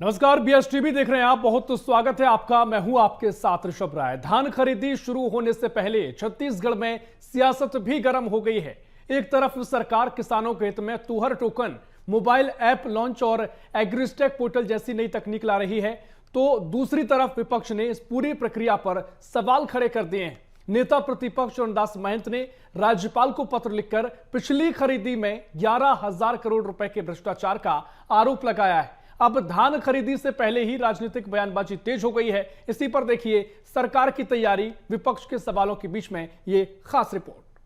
नमस्कार, BS TV देख रहे हैं आप। बहुत स्वागत है आपका। मैं हूं आपके साथ ऋषभ राय। धान खरीदी शुरू होने से पहले छत्तीसगढ़ में सियासत भी गर्म हो गई है। एक तरफ सरकार किसानों के हित में तुहर टोकन, मोबाइल ऐप लॉन्च और एग्रीस्टेक पोर्टल जैसी नई तकनीक ला रही है, तो दूसरी तरफ विपक्ष ने इस पूरी प्रक्रिया पर सवाल खड़े कर दिए हैं। नेता प्रतिपक्ष चरणदास महंत ने राज्यपाल को पत्र लिखकर पिछली खरीदी में 11,000 करोड़ रुपए के भ्रष्टाचार का आरोप लगाया है। अब धान खरीदी से पहले ही राजनीतिक बयानबाजी तेज हो गई है। इसी पर देखिए सरकार की तैयारी, विपक्ष के सवालों के बीच में ये खास रिपोर्ट।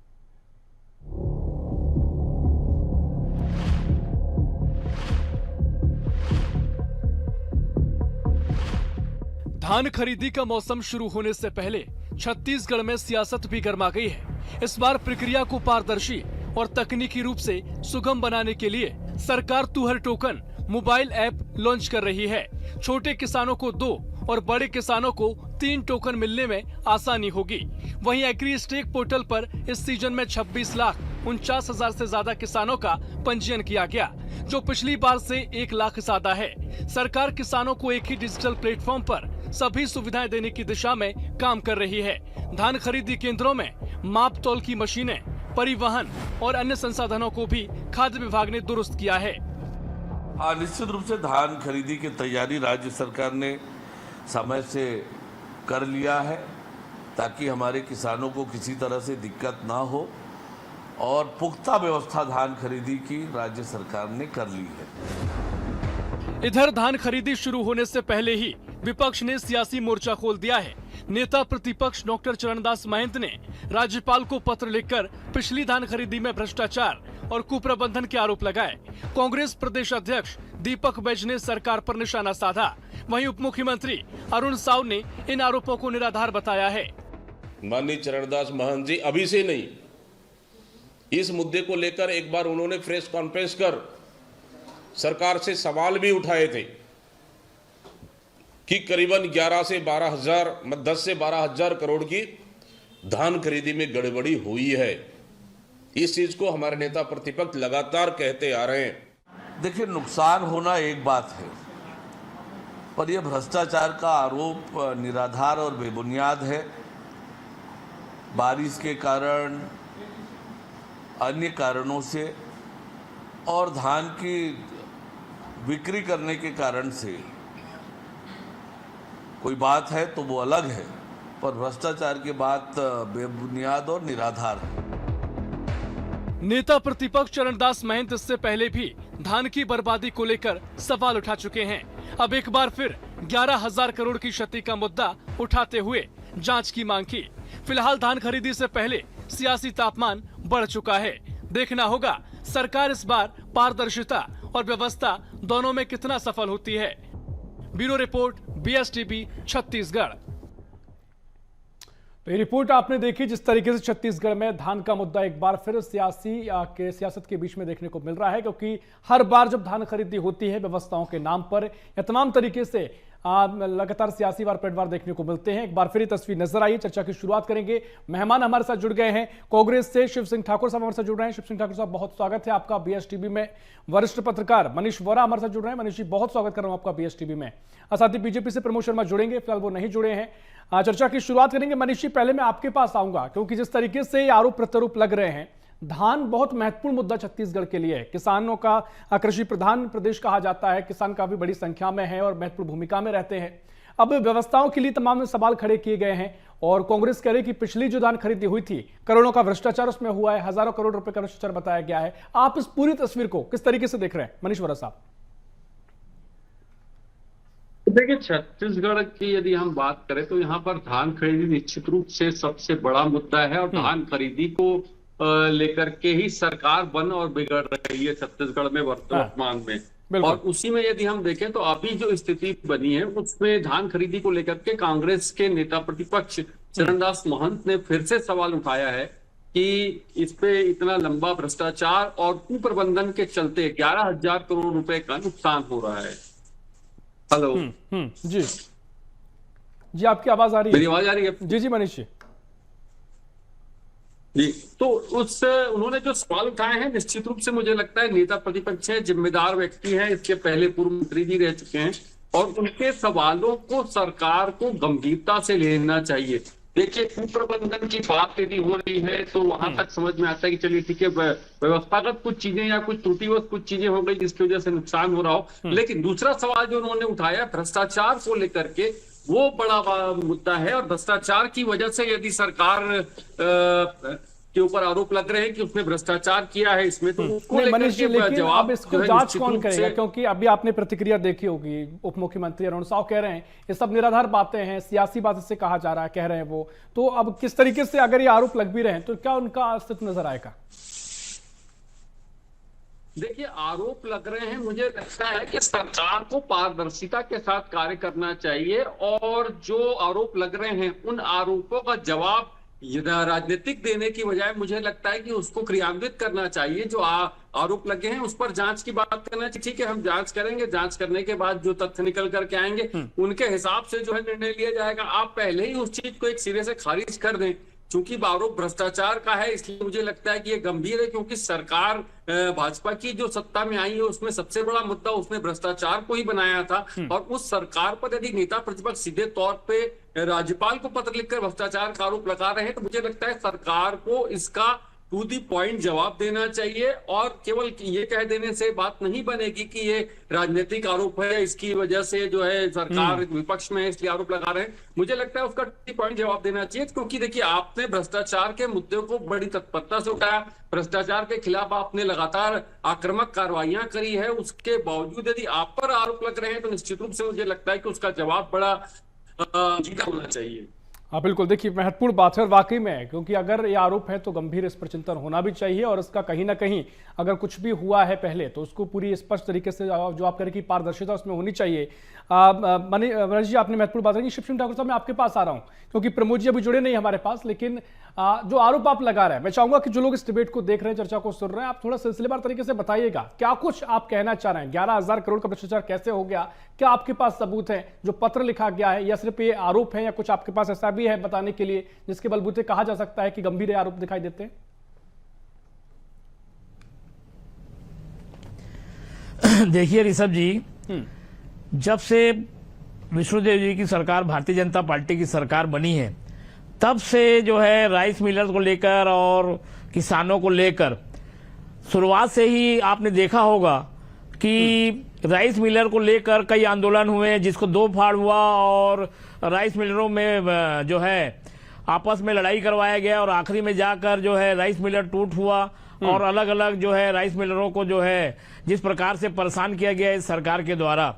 धान खरीदी का मौसम शुरू होने से पहले छत्तीसगढ़ में सियासत भी गर्मा गई है। इस बार प्रक्रिया को पारदर्शी और तकनीकी रूप से सुगम बनाने के लिए सरकार तुहर टोकन, मोबाइल ऐप लॉन्च कर रही है। छोटे किसानों को 2 और बड़े किसानों को 3 टोकन मिलने में आसानी होगी। वहीं एग्रीस्टेक पोर्टल पर इस सीजन में 26,49,000 से ज्यादा किसानों का पंजीयन किया गया, जो पिछली बार से 1 लाख ज्यादा है। सरकार किसानों को एक ही डिजिटल प्लेटफॉर्म पर सभी सुविधाएं देने की दिशा में काम कर रही है। धान खरीदी केंद्रों में माप तौल की मशीनें, परिवहन और अन्य संसाधनों को भी खाद्य विभाग ने दुरुस्त किया है। निश्चित रूप से धान खरीदी की तैयारी राज्य सरकार ने समय से कर लिया है, ताकि हमारे किसानों को किसी तरह से दिक्कत ना हो, और पुख्ता व्यवस्था धान खरीदी की राज्य सरकार ने कर ली है। इधर धान खरीदी शुरू होने से पहले ही विपक्ष ने सियासी मोर्चा खोल दिया है। नेता प्रतिपक्ष डॉक्टर चरणदास महंत ने राज्यपाल को पत्र लिखकर पिछली धान खरीदी में भ्रष्टाचार और कुप्रबंधन के आरोप लगाए। कांग्रेस प्रदेश अध्यक्ष दीपक बैज ने सरकार पर निशाना साधा। वहीं उप मुख्यमंत्री अरुण साव ने इन आरोपों को निराधार बताया है। माननीय चरणदास महंत जी अभी से नहीं, इस मुद्दे को लेकर एक बार उन्होंने प्रेस कॉन्फ्रेंस कर सरकार से सवाल भी उठाए थे कि करीबन 10 से 12 हजार करोड़ की धान खरीदी में गड़बड़ी हुई है। इस चीज को हमारे नेता प्रतिपक्ष लगातार कहते आ रहे हैं। देखिए, नुकसान होना एक बात है, पर यह भ्रष्टाचार का आरोप निराधार और बेबुनियाद है। बारिश के कारण, अन्य कारणों से और धान की बिक्री करने के कारण से कोई बात है तो वो अलग है, पर भ्रष्टाचार की बात बेबुनियाद और निराधार है। नेता प्रतिपक्ष चरणदास महंत इससे पहले भी धान की बर्बादी को लेकर सवाल उठा चुके हैं। अब एक बार फिर 11,000 करोड़ की क्षति का मुद्दा उठाते हुए जांच की मांग की। फिलहाल धान खरीदी से पहले सियासी तापमान बढ़ चुका है। देखना होगा सरकार इस बार पारदर्शिता और व्यवस्था दोनों में कितना सफल होती है। Bureau report, BS TV, Chhattisgarh. तो ये रिपोर्ट आपने देखी, जिस तरीके से छत्तीसगढ़ में धान का मुद्दा एक बार फिर सियासत के बीच में देखने को मिल रहा है, क्योंकि हर बार जब धान खरीदी होती है व्यवस्थाओं के नाम पर या तमाम तरीके से लगातार सियासी वार पलटवार देखने को मिलते हैं। एक बार फिर तस्वीर नजर आई। चर्चा की शुरुआत करेंगे। मेहमान हमारे साथ जुड़ गए हैं कांग्रेस से शिव सिंह ठाकुर साहब हमारे साथ जुड़ रहे हैं। शिव सिंह ठाकुर साहब, बहुत स्वागत है आपका बीएस टीवी में। वरिष्ठ पत्रकार मनीष वोरा हमारे साथ जुड़ रहे हैं। मनीष जी, बहुत स्वागत कर रहा हूं आपका बीएस टीवी में। साथ ही बीजेपी से प्रमोद शर्मा जुड़ेंगे, फिलहाल वो नहीं जुड़े हैं। चर्चा की शुरुआत करेंगे। मनीष जी, पहले मैं आपके पास आऊंगा, क्योंकि जिस तरीके से आरोप प्रत्यारोप लग रहे हैं, धान बहुत महत्वपूर्ण मुद्दा छत्तीसगढ़ के लिए है। किसानों का कृषि प्रधान प्रदेश कहा जाता है, किसान काफी बड़ी संख्या में है और महत्वपूर्ण भूमिका में रहते हैं। अब व्यवस्थाओं के लिए तमाम सवाल खड़े किए गए हैं और कांग्रेस कह रही कि पिछली जो धान खरीदी हुई थी, करोड़ों का भ्रष्टाचार उसमें हुआ है, हजारों करोड़ रुपए का भ्रष्टाचार बताया गया है। आप इस पूरी तस्वीर को किस तरीके से देख रहे हैं, मनीष वोरा साहब? देखिए, छत्तीसगढ़ की यदि हम बात करें तो यहाँ पर धान खरीदी निश्चित रूप से सबसे बड़ा मुद्दा है, और धान खरीदी को लेकर के ही सरकार बन और बिगड़ रही है छत्तीसगढ़ में वर्तमान में। और उसी में यदि हम देखें तो अभी जो स्थिति बनी है उसमें धान खरीदी को लेकर के कांग्रेस के नेता प्रतिपक्ष चरणदास महंत ने फिर से सवाल उठाया है कि इस पे इतना लंबा भ्रष्टाचार और कुप्रबंधन के चलते 11,000 करोड़ रुपए का नुकसान हो रहा है। हेलो जी जी, आपकी आवाज आ रही है? मेरी आवाज आ रही है? जी जी मनीष जी। जी, तो उन्होंने जो सवाल उठाए हैं, निश्चित रूप से मुझे लगता है नेता प्रतिपक्ष है, जिम्मेदार व्यक्ति है, इसके पहले पूर्व मंत्री जी रह चुके हैं, और उनके सवालों को सरकार को गंभीरता से लेना चाहिए। देखिए, कुप्रबंधन की बात यदि हो रही है तो वहां तक समझ में आता है कि चलिए ठीक है, व्यवस्थागत कुछ चीजें या कुछ त्रुटिवश कुछ चीजें हो गई जिसकी वजह से नुकसान हो रहा हो। लेकिन दूसरा सवाल जो उन्होंने उठाया भ्रष्टाचार को लेकर के, वो बड़ा मुद्दा है। और भ्रष्टाचार की वजह से यदि सरकार के ऊपर आरोप लग रहे हैं कि उसने भ्रष्टाचार किया है, इसमें तो उसको लेकर मनीष जी, के लेकिन जवाब अब इसको जो है जांच निश्चित कौन रूप करेगा? से- क्योंकि अभी आपने प्रतिक्रिया देखी होगी, उप मुख्यमंत्री अरुण साव कह रहे हैं ये सब निराधार बातें हैं, सियासी बात से कहा जा रहा है, कह रहे हैं वो। तो अब किस तरीके से अगर ये आरोप लग भी रहे हैं तो क्या उनका अस्तित्व नजर आएगा? देखिए, आरोप लग रहे हैं, मुझे लगता है कि सरकार को पारदर्शिता के साथ कार्य करना चाहिए और जो आरोप लग रहे हैं उन आरोपों का जवाब राजनीतिक देने की बजाय मुझे लगता है कि उसको क्रियान्वित करना चाहिए। जो आरोप लगे हैं उस पर जांच की बात करना चाहिए। ठीक है, हम जांच करेंगे, जांच करने के बाद जो तथ्य निकल करके आएंगे उनके हिसाब से जो है निर्णय लिया जाएगा। आप पहले ही उस चीज को एक सिरे से खारिज कर दें। चूंकि आरोप भ्रष्टाचार का है, इसलिए मुझे लगता है कि ये गंभीर है, क्योंकि सरकार भाजपा की जो सत्ता में आई है उसमें सबसे बड़ा मुद्दा उसने भ्रष्टाचार को ही बनाया था। और उस सरकार पर यदि नेता प्रतिपक्ष सीधे तौर पे राज्यपाल को पत्र लिखकर भ्रष्टाचार का आरोप लगा रहे हैं तो मुझे लगता है सरकार को इसका टू दी पॉइंट जवाब देना चाहिए। और केवल ये कह देने से बात नहीं बनेगी कि ये राजनीतिक आरोप है, इसकी वजह से जो है सरकार विपक्ष में है इसलिए आरोप लगा रहे हैं। मुझे लगता है उसका टू दी पॉइंट जवाब देना चाहिए, क्योंकि देखिए, आपने भ्रष्टाचार के मुद्दे को बड़ी तत्परता से उठाया, भ्रष्टाचार के खिलाफ आपने लगातार आक्रामक कार्रवाइयां करी है। उसके बावजूद यदि आप पर आरोप लग रहे हैं तो निश्चित रूप से मुझे लगता है कि उसका जवाब बड़ा जीता होना चाहिए। हाँ बिल्कुल, देखिए महत्वपूर्ण बात है और वाकई में, क्योंकि अगर ये आरोप है तो गंभीर इस पर चिंतन होना भी चाहिए और इसका कहीं ना कहीं अगर कुछ भी हुआ है पहले तो उसको पूरी स्पष्ट तरीके से जो आप कह रहे हैं कि पारदर्शिता उसमें होनी चाहिए। मनीष जी, आपने महत्वपूर्ण बात रखी। शिव सिंह ठाकुर साहब, मैं आपके पास आ रहा हूं क्योंकि प्रमोद जी अभी जुड़े नहीं हमारे पास, लेकिन जो आरोप आप लगा रहे हैं, मैं चाहूंगा कि जो लोग इस डिबेट को देख रहे हैं, चर्चा को सुन रहे हैं, आप थोड़ा सिलसिलेवार तरीके से बताइएगा क्या कुछ आप कहना चाह रहे हैं। 11,000 करोड़ का भ्रष्टाचार कैसे हो गया? क्या आपके पास सबूत है? जो पत्र लिखा गया है या सिर्फ ये आरोप है या कुछ आपके पास ऐसा भी है बताने के लिए जिसके बलबूते कहा जा सकता है कि गंभीर आरोप दिखाई देते हैं? देखिए ऋषभ जी, जब से विष्णुदेव जी की सरकार, भारतीय जनता पार्टी की सरकार बनी है, तब से जो है राइस मिलर्स को लेकर और किसानों को लेकर शुरुआत से ही आपने देखा होगा कि राइस मिलर को लेकर कई आंदोलन हुए, जिसको दो फाड़ हुआ और राइस मिलरों में जो है आपस में लड़ाई करवाया गया और आखिरी में जाकर जो है राइस मिलर टूट हुआ और अलग अलग जो है राइस मिलरों को जो है जिस प्रकार से परेशान किया गया इस सरकार के द्वारा।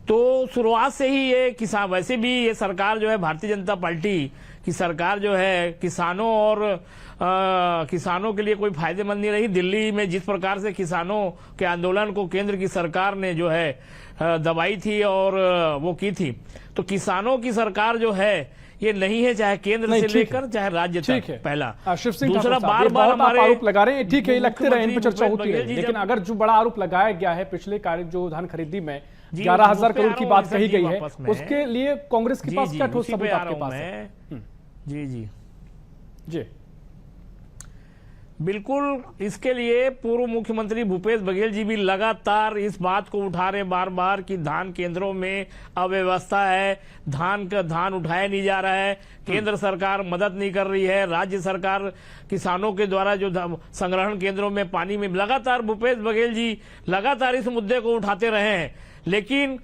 तो शुरुआत से ही ये किसान, वैसे भी ये सरकार जो है भारतीय जनता पार्टी की सरकार जो है किसानों और किसानों के लिए कोई फायदेमंद नहीं रही। दिल्ली में जिस प्रकार से किसानों के आंदोलन को केंद्र की सरकार ने जो है दबाई थी और वो की थी, तो किसानों की सरकार जो है ये नहीं है, चाहे केंद्र से लेकर चाहे राज्य तक। पहला। शिव सिंह दूसरा, बार बार हमारे आरोप लगा रहे हैं, ठीक है, लगते रहे, इन पर चर्चा होती है, लेकिन अगर जो बड़ा आरोप लगाया गया है पिछले कार्य जो धान खरीदी में 11,000 करोड़ की बात कही गई है, उसके लिए कांग्रेस के पास क्या ठोस सबूत आपके पास है? जी जी जी बिल्कुल, इसके लिए पूर्व मुख्यमंत्री भूपेश बघेल जी भी लगातार इस बात को उठा रहे बार बार कि धान केंद्रों में अव्यवस्था है, धान उठाया नहीं जा रहा है, केंद्र सरकार मदद नहीं कर रही है, राज्य सरकार किसानों के द्वारा जो संग्रहण केंद्रों में पानी में, लगातार भूपेश बघेल जी लगातार इस मुद्दे को उठाते रहे हैं। लेकिन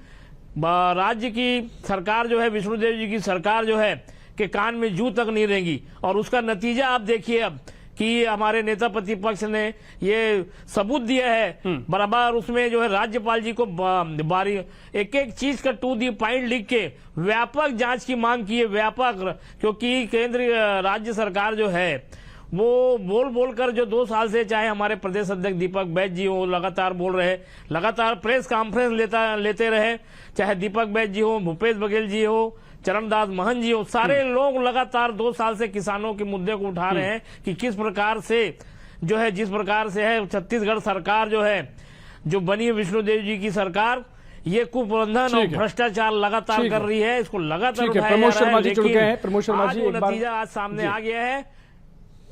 राज्य की सरकार जो है, विष्णुदेव जी की सरकार जो है के कान में जू तक नहीं रहेंगी और उसका नतीजा आप देखिए अब कि हमारे नेता प्रतिपक्ष ने ये सबूत दिया है बराबर, उसमें जो है राज्यपाल जी को बारी एक एक चीज का टू दी पॉइंट लिख के व्यापक जांच की मांग की है, व्यापक, क्योंकि केंद्र राज्य सरकार जो है वो बोल कर जो 2 साल से, चाहे हमारे प्रदेश अध्यक्ष दीपक बैज जी हो लगातार बोल रहे, लगातार प्रेस कॉन्फ्रेंस लेते रहे, चाहे दीपक बैज जी हो, भूपेश बघेल जी हो, चरणदास महंत जी हो, सारे लोग लगातार 2 साल से किसानों के मुद्दे को उठा रहे हैं कि किस प्रकार से जो है, जिस प्रकार से है छत्तीसगढ़ सरकार जो है, जो बनी है विष्णुदेव जी की सरकार, ये कुप्रबंधन और भ्रष्टाचार लगातार कर रही है, इसको लगातार उठाया जा रहा है। लेकिन प्रमोद शर्मा जी एक नतीजा आज सामने आ गया है।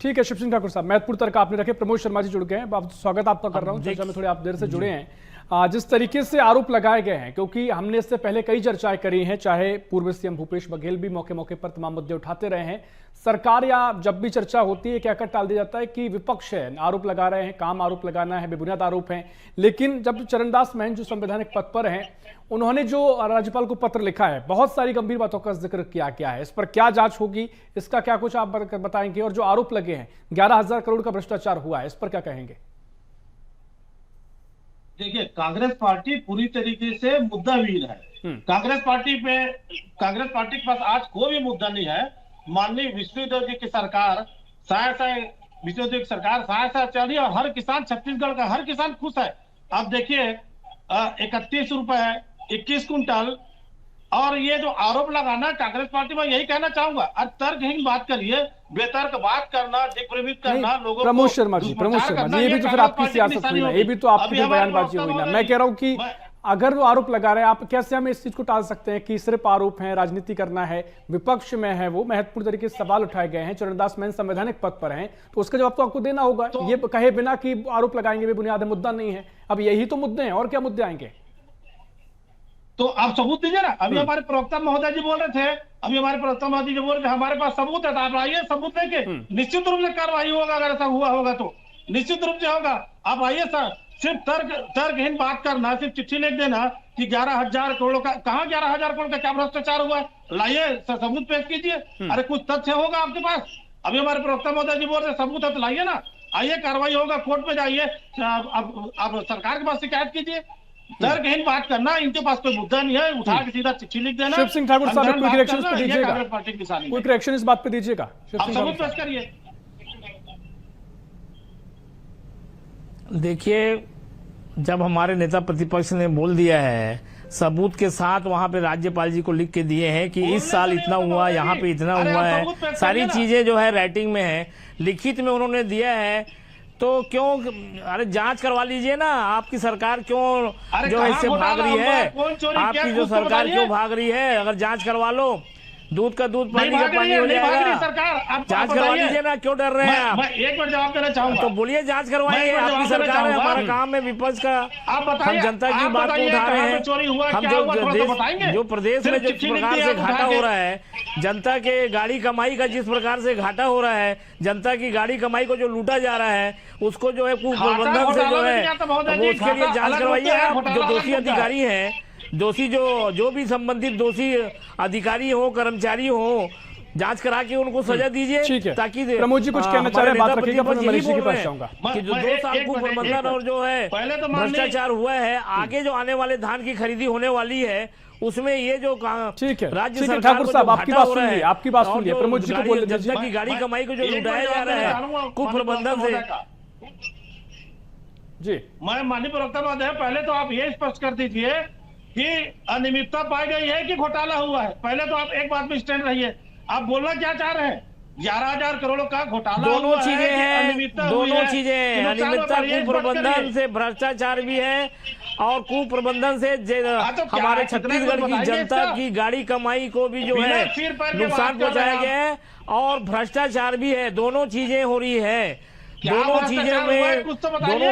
ठीक है शिव सिंह ठाकुर साहब, महत्वपूर्ण तर्क आपने रखे। प्रमोद शर्मा जी जुड़ गए हैं, स्वागत आपका कर रहा हूं चर्चा में, थोड़े आप देर से जुड़े हैं। जिस तरीके से आरोप लगाए गए हैं, क्योंकि हमने इससे पहले कई चर्चाएं करी हैं, चाहे पूर्व सीएम भूपेश बघेल भी मौके मौके पर तमाम मुद्दे उठाते रहे हैं। सरकार या जब भी चर्चा होती है क्या टाल दिया जाता है कि विपक्ष है, आरोप लगा रहे हैं, काम आरोप लगाना है, बेबुनियाद आरोप हैं। लेकिन जब चरणदास महंत जो संवैधानिक पद पर हैं, उन्होंने जो राज्यपाल को पत्र लिखा है, बहुत सारी गंभीर बातों का जिक्र किया गया है। इस पर क्या जांच होगी, इसका क्या कुछ आप बताएंगे? और जो आरोप लगे हैं 11,000 करोड़ का भ्रष्टाचार हुआ है, इस पर क्या कहेंगे? देखिए, कांग्रेस पार्टी पूरी तरीके से मुद्दावीर है। कांग्रेस पार्टी के पास आज कोई भी मुद्दा नहीं है। माननीय विष्णुदेव जी की सरकार विष्णुदेव की सरकार साय चल रही है और हर किसान, छत्तीसगढ़ का हर किसान खुश है। अब देखिए 31 रुपए 21 कुंटल, और ये जो आरोप लगाना कांग्रेस पार्टी में, यही कहना चाहूंगा, और तर्कहीन बात करिए, बेतर्क बात करना, दिग्भ्रमित करना लोगों प्रमोद को। शर्मा जी, ये भी तो फिर आपकी सियासत हुई ना, ये भी तो आपकी बयानबाजी हुई ना। मैं कह रहा हूं कि अगर वो आरोप लगा रहे हैं, आप कैसे हमें इस चीज को टाल सकते हैं कि सिर्फ आरोप है, राजनीति करना है, विपक्ष में है, वो महत्वपूर्ण तरीके से सवाल उठाए गए हैं, चरणदास महंत संवैधानिक पद पर हैं, तो उसका जवाब तो आपको देना होगा। ये कहे बिना कि आरोप लगाएंगे वे बुनियाद मुद्दा नहीं है। अब यही तो मुद्दे हैं, और क्या मुद्दे आएंगे? तो आप सबूत दीजिए ना। अभी हमारे प्रवक्ता महोदय जी बोल रहे थे, हमारे पास सबूत है, तो आप आइए सबूत लेके। निश्चित रूप से कार्रवाई होगा, अगर ऐसा हुआ होगा तो निश्चित रूप से होगा। आप आइए सर, सिर्फ तर्कहीन बात करना, सिर्फ चिट्ठी लिख देना कि 11,000 करोड़ का, कहाँ 11,000 करोड़ का क्या भ्रष्टाचार हुआ है, लाइए सबूत पेश कीजिए। अरे कुछ तथ्य होगा आपके पास। अभी हमारे प्रवक्ता महोदय जी बोल रहे सबूत है, तो लाइए ना, आइए, कार्रवाई होगा, कोर्ट में जाइए, आप सरकार के पास शिकायत कीजिए। तर्कहीन बात करना, इनके पास कोई मुद्दा नहीं है, उठा के सीधा चिट्ठी लिख देना। शिव सिंह ठाकुर साहब, क्विक रिएक्शन इस पे दीजिएगा, क्विक रिएक्शन इस बात पे दीजिएगा। आप सबूत पेश करिए। देखिए, जब हमारे नेता प्रतिपक्ष ने बोल दिया है, सबूत के साथ वहां पे राज्यपाल जी को लिख के दिए हैं कि इस साल इतना हुआ, यहाँ पे इतना हुआ है, सारी चीजें जो है राइटिंग में है, लिखित में उन्होंने दिया है, तो क्यों, अरे जांच करवा लीजिए ना। आपकी सरकार क्यों जो इससे भाग रही है, आपकी जो सरकार क्यों भाग रही है? अगर जांच करवा लो, दूध का दूध, पानी का पानी हो जाएगा। जांच करवा लीजिए ना, क्यों डर रहे हैं आप? मैं एक बार जवाब देना चाहूंगा। तो बोलिए, जांच करवाइए, आपकी सरकार है, हमारा काम है विपक्ष का, हम जनता की बात को उठा रहे हैं। हम जो प्रदेश में जिस प्रकार से घाटा हो रहा है, जनता के गाड़ी कमाई का जिस प्रकार से घाटा हो रहा है, जनता की गाड़ी कमाई को जो लूटा जा रहा है, उसको जो है कुप्रबंधन से जो है, वो उसके लिए जांच करवाइए। आप जो दोषी अधिकारी हैं, दोषी जो भी संबंधित दोषी अधिकारी हो, कर्मचारी हो, जांच करा के उनको सजा दीजिए, ताकि प्रमोद जी कुछ कहना चाह रहे हैं, बात रखिएगा, फिर मैं मनीष जी के पास जाऊंगा कि जो 2 साल को प्रबंधन और जो है भ्रष्टाचार हुआ है, आगे जो आने वाले धान की खरीदी होने वाली है, उसमें ये जो ठीक है राज्य सरकार ठाकुर साहब, आपकी बात सुन ली, आपकी बात सुन ली, प्रमोद जी को बोल दीजिए। जनता की गाड़ी कमाई को जो लुटाया जा रहा है कुप्रबंधन से। जी, मैं माननीय प्रवक्ता महोदय, पहले तो आप ये स्पष्ट कर दीजिए कि अनियमितता पाई गई है कि घोटाला हुआ है। पहले तो आप एक बात में स्टैंड रहिए, आप बोलना क्या चाह रहे हैं? 11,000 करोड़ का घोटाला, दोनों चीजें हैं, दोनों चीजें, अनियमितता, कुप्रबंधन से भ्रष्टाचार भी है, और कुप्रबंधन से हमारे छत्तीसगढ़ की जनता की गाड़ी कमाई को भी जो है नुकसान पहुंचाया गया है, और भ्रष्टाचार भी है। दोनों चीजें हो रही है, दोनों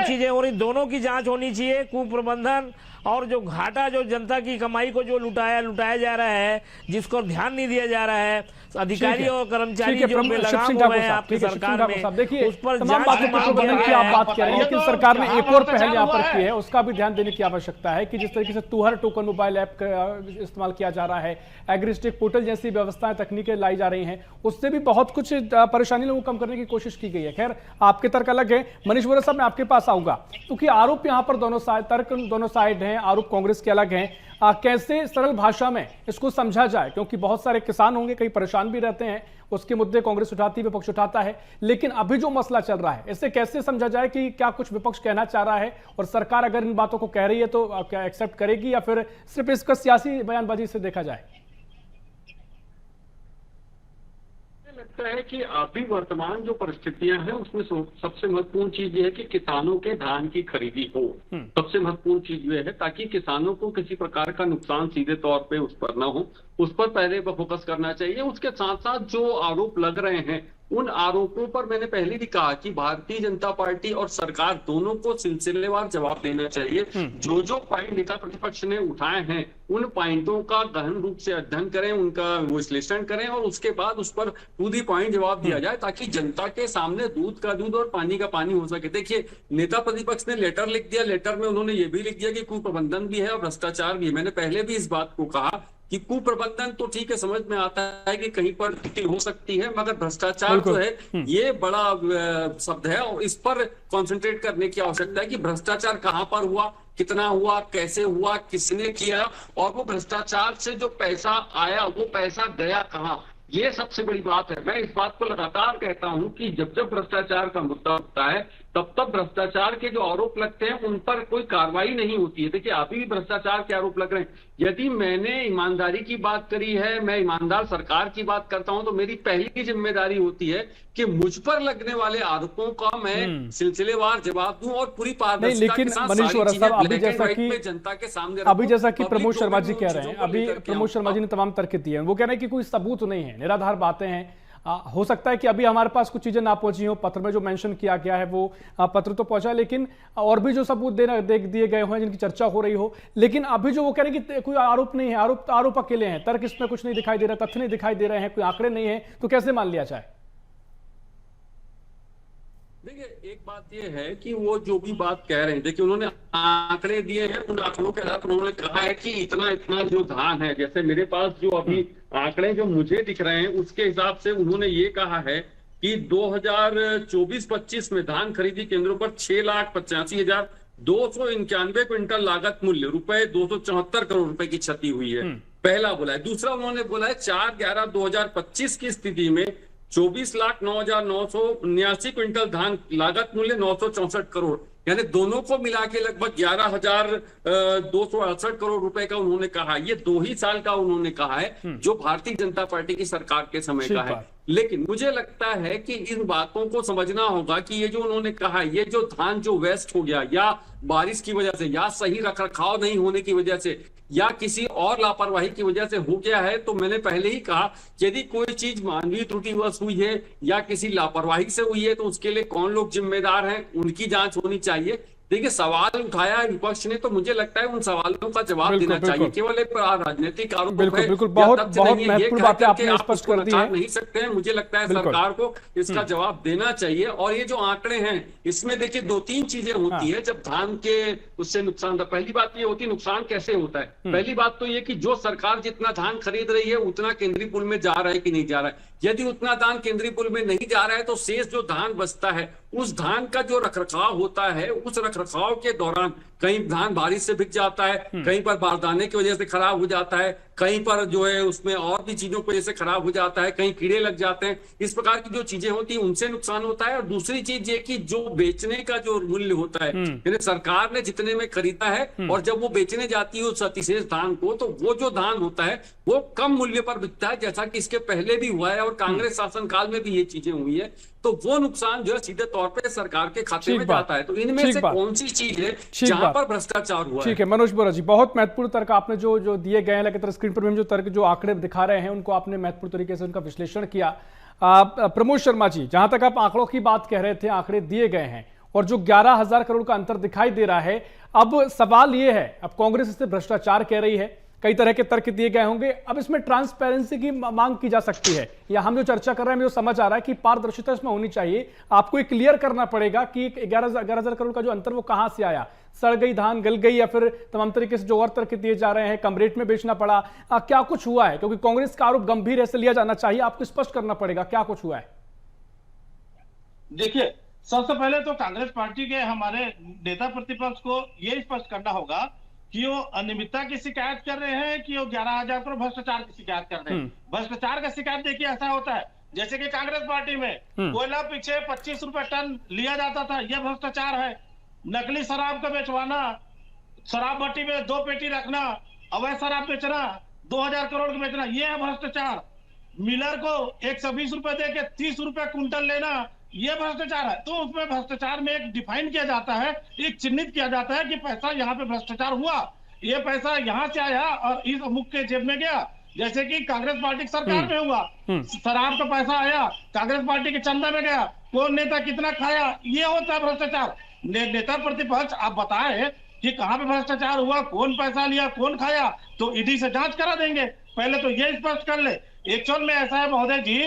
चीजें हो रही, दोनों की जांच होनी चाहिए। कुप्रबंधन और जो घाटा, जो जनता की कमाई को जो लुटाया जा रहा है, जिसको ध्यान नहीं दिया जा रहा है, अधिकारी और कर्मचारी जो बेलगाम हुए हैं आपकी सरकार में, देखिए उस पर तमाम बातों की आप बात कर रहे हैं, लेकिन सरकार ने एक और पहल यहाँ पर की है, उसका भी ध्यान देने की आवश्यकता है कि जिस तरीके से तुहर टोकन मोबाइल ऐप का इस्तेमाल किया जा रहा है, एग्रीस्टेक पोर्टल जैसी व्यवस्थाएं, तकनीकें लाई जा रही हैं, उससे भी बहुत कुछ परेशानी लोगों को कम करने की कोशिश की गई है। खैर, आपके तर्क अलग है। मनीष वोरा साहब, मैं आपके पास आऊंगा, क्योंकि आरोप यहाँ पर दोनों साइड हैं, आरोप कांग्रेस के अलग हैं। कैसे सरल भाषा में इसको समझा जाए, क्योंकि बहुत सारे किसान होंगे, कई परेशान भी रहते हैं, उसके मुद्दे कांग्रेस उठाती है, विपक्ष उठाता है, लेकिन अभी जो मसला चल रहा है, इसे कैसे समझा जाए कि क्या कुछ विपक्ष कहना चाह रहा है, और सरकार अगर इन बातों को कह रही है तो क्या एक्सेप्ट करेगी, या फिर सिर्फ इसका सियासी बयानबाजी से देखा जाए? लगता है कि अभी वर्तमान जो परिस्थितियां हैं उसमें सबसे महत्वपूर्ण चीज ये है कि किसानों के धान की खरीदी हो। सबसे महत्वपूर्ण चीज ये है, ताकि किसानों को किसी प्रकार का नुकसान सीधे तौर पे उस पर ना हो, उस पर पहले फोकस करना चाहिए। उसके साथ साथ जो आरोप लग रहे हैं उन आरोपों पर मैंने पहले भी कहा कि भारतीय जनता पार्टी और सरकार दोनों को सिलसिलेवार जवाब देना चाहिए। जो जो पॉइंट नेता प्रतिपक्ष ने उठाए हैं उन पॉइंटों का गहन रूप से अध्ययन करें, उनका विश्लेषण करें और उसके बाद उस पर टू दी पॉइंट जवाब दिया जाए, ताकि जनता के सामने दूध का दूध और पानी का पानी हो सके। देखिए, नेता प्रतिपक्ष ने लेटर लिख दिया, लेटर में उन्होंने ये भी लिख दिया कि कुप्रबंधन भी है और भ्रष्टाचार भी है। मैंने पहले भी इस बात को कहा कि कुप्रबंधन तो ठीक है, समझ में आता है कि कहीं पर त्रुटि हो सकती है, मगर भ्रष्टाचार जो है ये बड़ा शब्द है और इस पर कंसंट्रेट करने की आवश्यकता है कि भ्रष्टाचार कहां पर हुआ, कितना हुआ, कैसे हुआ, किसने किया और वो भ्रष्टाचार से जो पैसा आया वो पैसा गया कहां। ये सबसे बड़ी बात है। मैं इस बात को लगातार कहता हूं कि जब जब भ्रष्टाचार का मुद्दा उठता है तब तब भ्रष्टाचार के जो आरोप लगते हैं उन पर कोई कार्रवाई नहीं होती है। देखिए, अभी भी भ्रष्टाचार के आरोप लग रहे हैं। यदि मैंने ईमानदारी की बात करी है, मैं ईमानदार सरकार की बात करता हूं, तो मेरी पहली जिम्मेदारी होती है कि मुझ पर लगने वाले आरोपों का मैं सिलसिलेवार जवाब दूं और पूरी पारदर्शिता के साथ मनीष वोरा साहब, सारी चीजें जनता के सामने अभी जैसा कि प्रमोद शर्मा जी कह रहे हैं, अभी प्रमोद शर्मा जी ने तमाम तर्क दिए हैं, वो कह रहे हैं कि कोई सबूत नहीं है, निराधार बातें हैं। हो सकता है कि अभी हमारे पास कुछ चीजें ना पहुंची हो, पत्र में जो मेंशन किया गया है वो पत्र तो पहुंचा, लेकिन और भी जो सबूत देख दिए गए हैं जिनकी चर्चा हो रही हो, लेकिन अभी जो वो कह रहे हैं कि कोई आरोप नहीं है, आरोप अकेले हैं, तर्क इसमें कुछ नहीं दिखाई दे रहा, तथ्य नहीं दिखाई दे रहे हैं, कोई आंकड़े नहीं है, तो कैसे मान लिया जाए? देखिए, एक बात ये है कि वो जो भी बात कह रहे हैं, देखिए उन्होंने आंकड़े दिए हैं, उन आंकड़ों के आधार पर उन्होंने कहा है कि इतना इतना जो धान है, जैसे मेरे पास जो अभी आंकड़े जो मुझे दिख रहे हैं उसके हिसाब से उन्होंने ये कहा है कि 2024-25 में धान खरीदी केंद्रों पर 6,85,291 क्विंटल लागत मूल्य रुपए 274 करोड़ रुपए की क्षति हुई है। पहला बोला है। दूसरा उन्होंने बोला है 4/11/2025 की स्थिति में 24,09,979 क्विंटल धान लागत मूल्य 964 करोड़, यानी दोनों को मिला के लगभग 11,268 करोड़ रुपए का उन्होंने कहा। ये 2 ही साल का उन्होंने कहा है जो भारतीय जनता पार्टी की सरकार के समय का है। लेकिन मुझे लगता है कि इन बातों को समझना होगा कि ये जो उन्होंने कहा, ये जो धान जो वेस्ट हो गया या बारिश की वजह से या सही रखरखाव नहीं होने की वजह से या किसी और लापरवाही की वजह से हो गया है, तो मैंने पहले ही कहा यदि कोई चीज मानवीय त्रुटिवश हुई है या किसी लापरवाही से हुई है तो उसके लिए कौन लोग जिम्मेदार हैं, उनकी जांच होनी चाहिए। देखिए, सवाल उठाया विपक्ष ने, तो मुझे लगता है उन सवालों का जवाब देना चाहिए। केवल एक राजनीतिक आरोप बहुत महत्वपूर्ण बातें आपने स्पष्ट कर दी है। नहीं सकते हैं। मुझे लगता है सरकार को इसका जवाब देना चाहिए। और ये जो आंकड़े हैं इसमें देखिए 2-3 चीजें होती है जब धान के उससे नुकसान। पहली बात ये होती है नुकसान कैसे होता है। पहली बात तो ये कि जो सरकार जितना धान खरीद रही है उतना केंद्रीय पूल में जा रहा है कि नहीं जा रहा है। यदि उतना धान केंद्रीय पूल में नहीं जा रहा है तो शेष जो धान बचता है उस धान का जो रखरखाव होता है, उस रखरखाव के दौरान कहीं धान बारिश से बिक जाता है, कहीं पर बारदाने की वजह से खराब हो जाता है, कहीं पर जो है उसमें और भी चीजों की वजह से खराब हो जाता है, कहीं कीड़े लग जाते हैं। इस प्रकार की जो चीजें होती हैं उनसे नुकसान होता है। और दूसरी चीज ये कि जो बेचने का जो मूल्य होता है, यानी सरकार ने जितने में खरीदा है और जब वो बेचने जाती है उस अतिशेष धान को, तो वो जो धान होता है वो कम मूल्य पर बिकता है, जैसा कि इसके पहले भी हुआ है और कांग्रेस शासनकाल में भी ये चीजें हुई है। तो वो नुकसान जो है सीधे तौर पे सरकार के खाते में जाता है। तो इनमें से कौन सी चीज है जहां पर भ्रष्टाचार हुआ है? ठीक है मनोज वोरा जी, बहुत महत्वपूर्ण तर्क आपने जो दिए गए हैं, लगातार स्क्रीन पर भी जो तर्क जो आंकड़े दिखा रहे हैं उनको आपने महत्वपूर्ण तरीके से उनका विश्लेषण किया। प्रमोद शर्मा जी, जहां तक आप आंकड़ों की बात कह रहे थे, आंकड़े दिए गए हैं और जो 11,000 करोड़ का अंतर दिखाई दे रहा है, अब सवाल यह है, अब कांग्रेस इसे भ्रष्टाचार कह रही है, कई तरह के तर्क दिए गए होंगे, अब इसमें ट्रांसपेरेंसी की मांग की जा सकती है, या हम जो चर्चा कर रहे हैं जो समझ आ रहा है कि पारदर्शिता इसमें होनी चाहिए। आपको ये क्लियर करना पड़ेगा कि 11,000 करोड़ का जो अंतर वो कहां से आया, सड़ गई धान, गल गई, या फिर तमाम तरीके से जो और तर्क दिए जा रहे हैं, कम रेट में बेचना पड़ा, क्या कुछ हुआ है? क्योंकि कांग्रेस का आरोप गंभीर ऐसे लिया जाना चाहिए, आपको स्पष्ट करना पड़ेगा क्या कुछ हुआ है। देखिए, सबसे पहले तो कांग्रेस पार्टी के हमारे नेता प्रतिपक्ष को यह स्पष्ट करना होगा कि वो अनियमितता की शिकायत कर रहे हैं कि वो 11,000 करोड़ भ्रष्टाचार की शिकायत कर रहे हैं। भ्रष्टाचार का शिकायत देखिए ऐसा होता है जैसे कि कांग्रेस पार्टी में कोयला पीछे 25 रुपए टन लिया जाता था, यह भ्रष्टाचार है। नकली शराब का बेचवाना, शराब भट्टी में 2 पेटी रखना, अवैध शराब बेचना, 2,000 करोड़ का बेचना, यह है भ्रष्टाचार। मिलर को 120 रुपए दे के 30 रुपए कुंटल लेना, यह भ्रष्टाचार है। तो उसमें भ्रष्टाचार में एक डिफाइन किया जाता है, एक चिन्हित किया जाता है कि पैसा यहाँ पे भ्रष्टाचार हुआ, ये पैसा यहाँ से आया और इस अमुक के जेब में गया, जैसे कि कांग्रेस पार्टी की सरकार में हुआ, शराब का पैसा आया कांग्रेस पार्टी के चंदा में गया, कौन नेता कितना खाया, ये होता है भ्रष्टाचार। नेता प्रतिपक्ष आप बताएं कि कहां पे भ्रष्टाचार हुआ, कौन पैसा लिया, कौन खाया, तो ईडी से जांच करा देंगे। पहले तो ये स्पष्ट कर ले। एक्चुअल में ऐसा है महोदय जी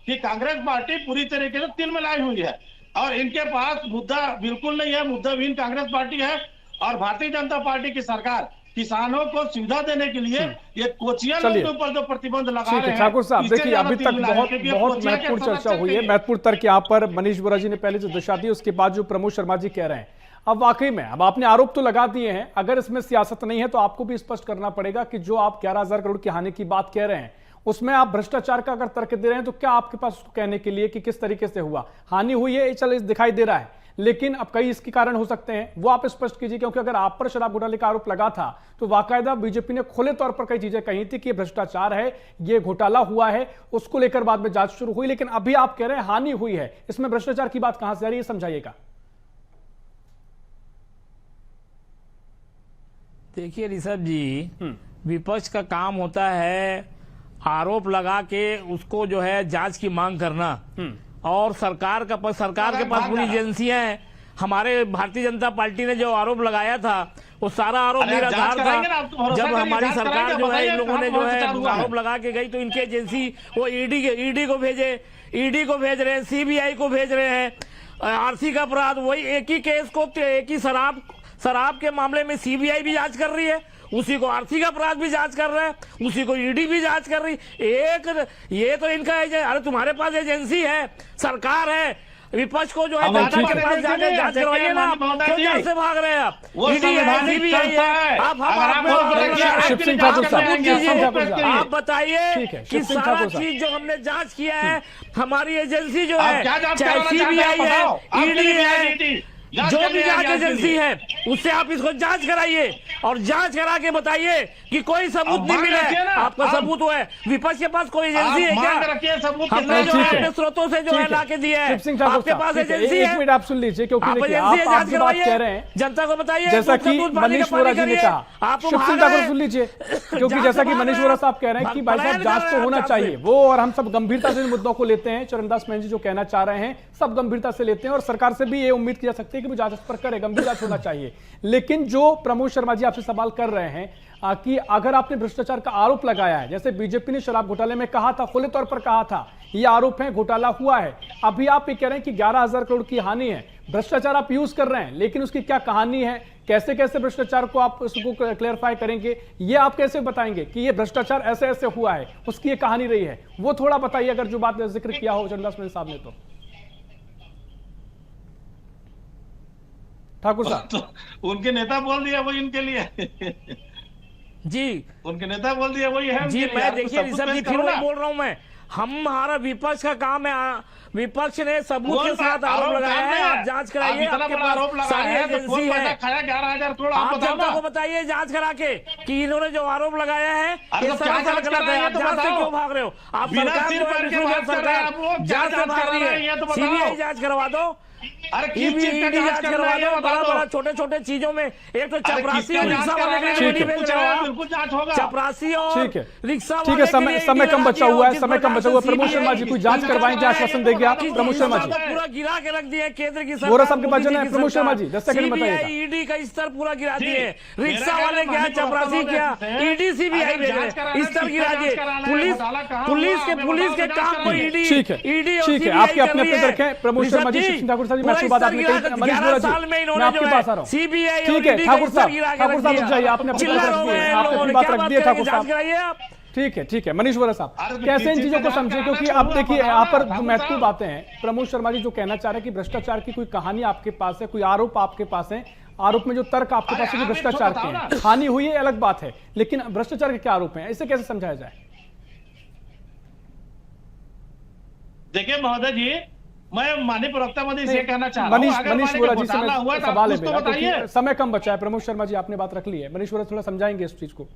कि कांग्रेस पार्टी पूरी तरीके से तिलमिलाई हुई है और इनके पास मुद्दा बिल्कुल नहीं है, मुद्दाविहीन कांग्रेस पार्टी है। और भारतीय जनता पार्टी की सरकार किसानों को सुविधा देने के लिए ये कोचिया लोगों के ऊपर जो प्रतिबंध लगा रहे हैं। ठाकुर साहब इससे देखिए, ज्यादा अभी तक तिलमिला है, बहुत क्योंकि बहुत कोचिया के महत्वपूर्ण चर्चा समर्थक हुई है, नहीं। महत्वपूर्ण तर्क यहाँ पर मनीष वोरा जी ने पहले जो दर्शा दी, उसके बाद जो प्रमोद शर्मा जी कह रहे हैं, अब वाकई में अब आपने आरोप तो लगा दिए हैं, अगर इसमें सियासत नहीं है तो आपको भी स्पष्ट करना पड़ेगा कि जो आप 11,000 करोड़ की हानि की बात कह रहे हैं उसमें आप भ्रष्टाचार का अगर तर्क दे रहे हैं तो क्या आपके पास उसको कहने के लिए कि किस तरीके से हुआ, हानि हुई है चल दिखाई दे रहा है, लेकिन अब कई इसके कारण हो सकते हैं, वो आप स्पष्ट कीजिए। क्योंकि अगर आप पर शराब घोटाले का आरोप लगा था तो बाकायदा बीजेपी ने खुले तौर पर कई चीजें कही थी कि ये भ्रष्टाचार है, ये घोटाला हुआ है, उसको लेकर बाद में जांच शुरू हुई, लेकिन अभी आप कह रहे हैं हानि हुई है, इसमें भ्रष्टाचार की बात कहां से आ रही है, समझाइएगा। देखिए ऋषभ जी, विपक्ष का काम होता है आरोप लगा के उसको जो है जांच की मांग करना, और सरकार के पास पूरी एजेंसियां हैं। हमारे भारतीय जनता पार्टी ने जो आरोप लगाया था वो सारा आरोप निराधार था। जब हमारी सरकार जो है इन लोगों ने जो है आरोप लगा के गई तो इनकी एजेंसी वो ईडी को भेज रहे हैं, सीबीआई को भेज रहे हैं। आर्थिक अपराध वही एक ही केस को, एक ही शराब के मामले में सीबीआई भी जांच कर रही है, उसी को आर्थिक अपराध भी जांच कर रहे हैं, उसी को ईडी भी जांच कर रही। ये तो इनका अरे तुम्हारे पास एजेंसी है, सरकार है, विपक्ष को जो है जनता के पास जाकर जांच करवाइए ना, क्यों जांच से भाग रहे हैं आप? ईडी है, सीबीआई है, आप बताइए कि सारा चीज जो हमने जांच किया है, हमारी एजेंसी जो है, चाहे सीबीआई है, ईडी है, जो भी जांच एजेंसी है, उससे आप इसको जांच कराइए और जांच करा के बताइए कि कोई सबूत नहीं मिला है। आपका सबूत हुआ है, विपक्ष के पास कोई एजेंसी है क्या? हमने जो है अपने स्रोतों से जो है ला के दिया है, आपके पास एजेंसी है? एक मिनट आप सुन लीजिए, क्योंकि देखिए आप जो बात कह रहे हैं जनता को बताइए, जैसा कि मनीष वोरा जी ने कहा, आप सुन लीजिए, क्योंकि जैसा कि मनीष वोरा साहब कह रहे हैं कि भाई साहब जांच तो होना चाहिए, वो और हम सब गंभीरता से मुद्दों को लेते हैं, चरणदास महंत जी जो कहना चाह रहे हैं सब गंभीरता से लेते हैं और सरकार से भी ये उम्मीद की जा सकती है कि वो जांच पर करे, गंभीर जांच होना चाहिए। लेकिन जो प्रमोद शर्मा जी आपसे सवाल कर रहे हैं कि अगर आपने भ्रष्टाचार का आरोप लगाया है, जैसे बीजेपी ने शराब घोटाले में कहा था, खुले तौर पर कहा था ये आरोप है, घोटाला हुआ है, अभी आप ये कह रहे हैं कि 11,000 करोड़ की हानि है, भ्रष्टाचार आप यूज कर रहे हैं, लेकिन उसकी क्या कहानी है, कैसे कैसे भ्रष्टाचार को आप उसको क्लेरिफाई करेंगे, ये आप कैसे बताएंगे कि ये भ्रष्टाचार ऐसे ऐसे हुआ है, उसकी ये कहानी रही है, वो थोड़ा बताइए अगर जो बात जिक्र किया हो चरणदास महंत साहब ने। तो ठाकुर साहब, तो उनके नेता बोल दिया वही इनके लिए जी, उनके नेता बोल दिया वही है जी। मैं देखिए ऋषभ जी फिर वही बोल रहा हूं, मैं हमारा विपक्ष का काम है, विपक्ष ने सबूत के साथ आरोप लगाया है, आप जांच कराइए, आपके पास सारी एजेंसी है, आप जनता को बताइए जांच करा के कि इन्होंने जो आरोप लगाया है ये सरासर गलत है। आप जांच से क्यों भाग रहे हो? आप सरकार जांच से भाग रही है, सीबीआई जांच करवा दो, ईडी जांच करवा दो, बड़ा छोटे छोटे चीजों में। एक तो चपरासी और रिक्शा वाले के लिए बेच रहे हो, चपरासी और रिक्शा ठीक है, समय कम बचा हुआ है, समय कम बचा हुआ है। प्रमोद शर्मा जी कोई जांच करवाएंगे, आश्वासन देंगे आप? प्रमोद शर्मा जी पूरा गिरा के रख दिए केंद्र की सरकार, वोरा साहब के पास जाना है। प्रमोद शर्मा जी 10 सेकंड बताइए। ईडी का स्तर पूरा गिरा दिए, रिक्शा वाले क्या, चपरासी क्या, ईडी सीबीआई भेज रहे, स्तर गिरा दिए, पुलिस के काम को ईडी ठीक है, आपके अपने अपने तर्क हैं। प्रमोद शर्मा जी, ठाकुर साहब जी, मैं बात आपने कही, मनीष वोरा जी मैं आपके पास आ रहा हूं। ठीक है ठाकुर साहब रुक जाइए, आपने अपनी बात रख दी है ठाकुर साहब। ठीक है मनीष वोरा साहब, कैसे इन चीजों को समझे, क्योंकि अब देखिए यहाँ पर महत्वपूर्ण बातें हैं। प्रमोद शर्मा जी जो कहना चाह रहे हैं कि भ्रष्टाचार की कोई कहानी आपके पास है, कोई आरोप आपके पास है, आरोप में जो तर्क आपके पास है कि भ्रष्टाचार की हानि हुई है अलग बात है, लेकिन भ्रष्टाचार के क्या आरोप हैं, इसे कैसे समझाया जाए? देखिए महोदय जी, मैं माननीय प्रवक्ता मोदी से कहना चाह रहा हूं, मनीष वोरा जी से सवाल है मेरा, क्योंकि समय कम बचा है। प्रमोद शर्मा जी आपने बात रख ली है, मनीष वोरा थोड़ा समझाएंगे इस चीज को।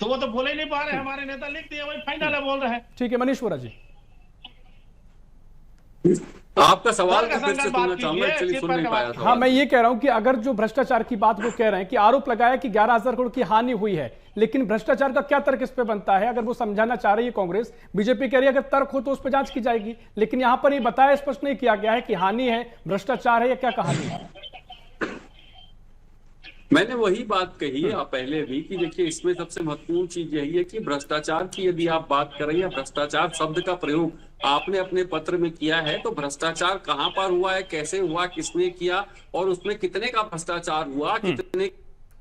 तो वो तो बोल ही नहीं पा रहे, हमारे नेता लिख दिए वही फाइनल है बोल रहे हैं। ठीक है मनीष वोरा जी। आपका सवाल दल तो फिर से का सुनना बात चाहूंगा, कीजिए, एक्चुअली किस सुन पर नहीं का पाया बात था। हाँ, मैं ये कह रहा हूं कि अगर जो भ्रष्टाचार की बात वो कह रहे हैं कि आरोप लगाया कि 11,000 करोड़ की हानि हुई है, लेकिन भ्रष्टाचार का क्या तर्क इस पे बनता है? अगर वो समझाना चाह रही है कांग्रेस, बीजेपी कह रही है अगर तर्क हो तो उस पर जांच की जाएगी, लेकिन यहां पर ये बताया स्पष्ट नहीं किया गया है कि हानि है, भ्रष्टाचार है या क्या कहानी है। मैंने वही बात कही है पहले भी कि देखिए इसमें सबसे महत्वपूर्ण चीज यही है कि भ्रष्टाचार की यदि आप बात करें या भ्रष्टाचार शब्द का प्रयोग आपने अपने पत्र में किया है, तो भ्रष्टाचार कहां पर हुआ है, कैसे हुआ, किसने किया और उसमें कितने का भ्रष्टाचार हुआ, कितने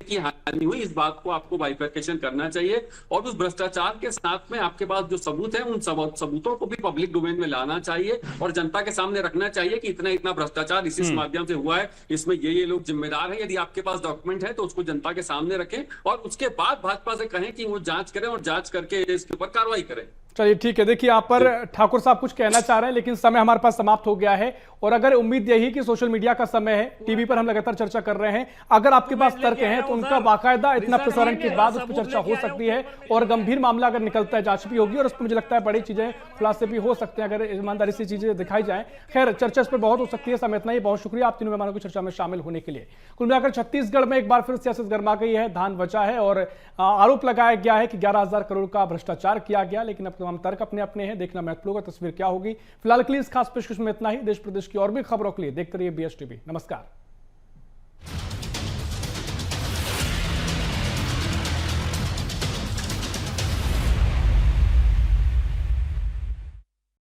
की हानि हुई, इस बात को आपको बाइफरकेशन करना चाहिए। और उस भ्रष्टाचार के साथ में आपके पास जो सबूत है उन सबूतों को भी पब्लिक डोमेन में लाना चाहिए और जनता के सामने रखना चाहिए कि इतना इतना भ्रष्टाचार इस माध्यम से हुआ है, इसमें ये लोग जिम्मेदार हैं। यदि आपके पास डॉक्यूमेंट है तो उसको जनता के सामने रखें और उसके बाद भाजपा से कहें कि वो जांच करें और जांच करके इसके ऊपर कार्रवाई करें। चलिए ठीक है, देखिए यहाँ पर ठाकुर साहब कुछ कहना चाह रहे हैं, लेकिन समय हमारे पास समाप्त हो गया है और अगर उम्मीद यही कि सोशल मीडिया का समय है, टीवी पर हम लगातार चर्चा कर रहे हैं, अगर आपके पास तर्क हैं तो उनका बाकायदा इतना प्रसारण के बाद उस पर चर्चा हो सकती है और गंभीर मामला अगर निकलता है जांच भी होगी और उस पर मुझे लगता है बड़ी चीजें खुलासे भी हो सकते हैं अगर ईमानदारी से चीजें दिखाई जाए। खैर, चर्चा इस पर बहुत हो सकती है। समय इतना ही, बहुत शुक्रिया आप तीनों मेहमानों की चर्चा में शामिल होने के लिए। कुल मिलाकर छत्तीसगढ़ में एक बार फिर सियासत गर्मा गई है, धान बचा है और आरोप लगाया गया है कि 11,000 करोड़ का भ्रष्टाचार किया गया, लेकिन अब तमाम तर्क अपने अपने हैं। देखना महत्वपूर्ण होगा तस्वीर क्या होगी। फिलहाल के लिए इस खास पेशकश में इतना ही। देश प्रदेश की और भी खबरों के लिए देखते रहिए BSTV। नमस्कार।